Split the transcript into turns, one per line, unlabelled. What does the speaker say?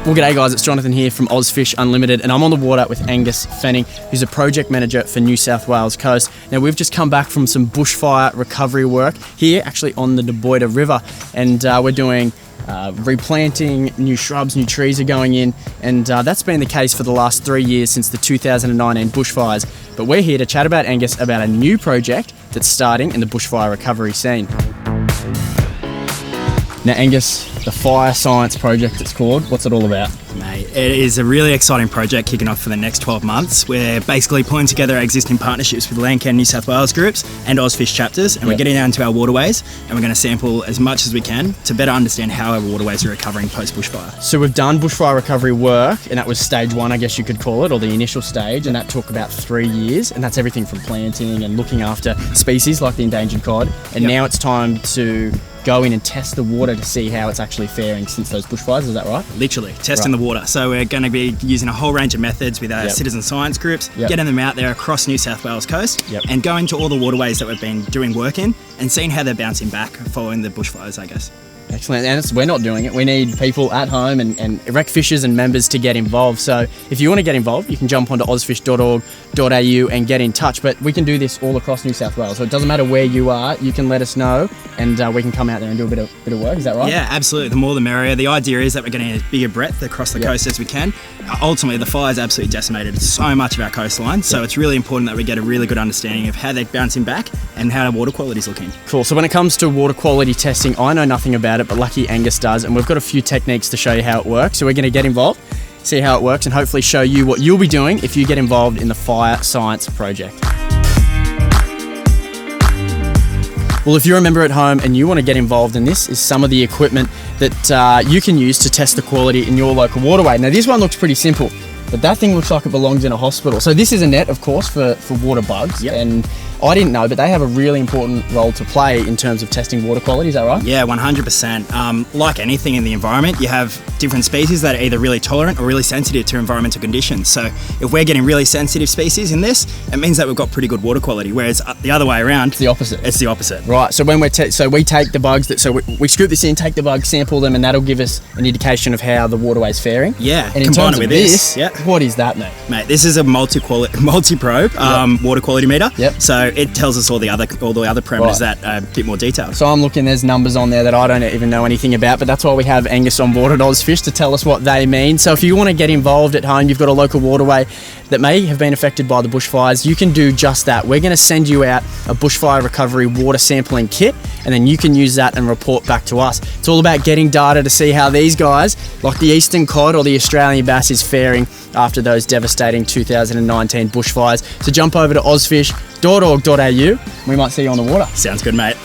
Well, g'day guys, it's Jonathan here from OzFish Unlimited, and I'm on the water with Angus Fenning, who's a project manager for New South Wales Coast. Now, we've just come back from some bushfire recovery work here, actually on the Boyda River, and we're doing replanting, new shrubs, new trees are going in, and that's been the case for the last 3 years since the 2019 bushfires. But we're here to chat about Angus about a new project that's starting in the bushfire recovery scene. Now, Angus, the Fire Science Project it's called, what's it all about?
Mate, it is a really exciting project kicking off for the next 12 months. We're basically pulling together our existing partnerships with Landcare New South Wales groups and OzFish chapters, and we're getting down to our waterways, and we're going to sample as much as we can to better understand how our waterways are recovering post-bushfire.
So we've done bushfire recovery work, and that was stage one, I guess you could call it, or the initial stage, and that took about 3 years, and that's everything from planting and looking after species like the endangered cod, and now it's time to go in and test the water to see how it's actually faring since those bushfires, is that right?
Literally, testing the water. So we're going to be using a whole range of methods with our citizen science groups, getting them out there across New South Wales coast, and going to all the waterways that we've been doing work in and seeing how they're bouncing back following the bushfires, I guess.
Excellent, and we're not doing it. We need people at home and rec fishers and members to get involved. So if you want to get involved, you can jump onto ozfish.org.au and get in touch. But we can do this all across New South Wales, so it doesn't matter where you are. You can let us know, and we can come out there and do a bit of work. Is that right?
Yeah, absolutely. The more the merrier. The idea is that we're getting a bigger breadth across the coast as we can. Ultimately, the fire's absolutely decimated so much of our coastline, so it's really important that we get a really good understanding of how they're bouncing back and how our water quality is looking.
Cool. So when it comes to water quality testing, I know nothing about it, but lucky Angus does, and we've got a few techniques to show you how it works. So we're going to get involved, see how it works, and hopefully show you what you'll be doing if you get involved in the Fire Science Project. Well, if you're a member at home and you want to get involved in this, is some of the equipment that you can use to test the quality in your local waterway. Now, this one looks pretty simple, but that thing looks like it belongs in a hospital. So this is a net, of course, for water bugs, and I didn't know, but they have a really important role to play in terms of testing water quality, is that right?
Yeah, 100%. Like anything in the environment, you have different species that are either really tolerant or really sensitive to environmental conditions. So if we're getting really sensitive species in this, it means that we've got pretty good water quality, whereas the other way around,
it's the opposite.
It's the opposite.
Right, so when we take the bugs, we scoop this in, take the bugs, sample them, and that'll give us an indication of how the waterway's faring.
Yeah,
and in
combine
terms
it with
of this, what is that, mate?
Mate, this is a multi-probe water quality meter. So it tells us all the other parameters that are a bit more detailed.
So I'm looking, there's numbers on there that I don't even know anything about, but that's why we have Angus on board at OzFish to tell us what they mean. So if you want to get involved at home, you've got a local waterway that may have been affected by the bushfires, you can do just that. We're going to send you out a bushfire recovery water sampling kit, and then you can use that and report back to us. It's all about getting data to see how these guys, like the eastern cod or the Australian bass, is faring after those devastating 2019 bushfires. So jump over to ozfish.org.au. We might see you on the water.
Sounds good, mate.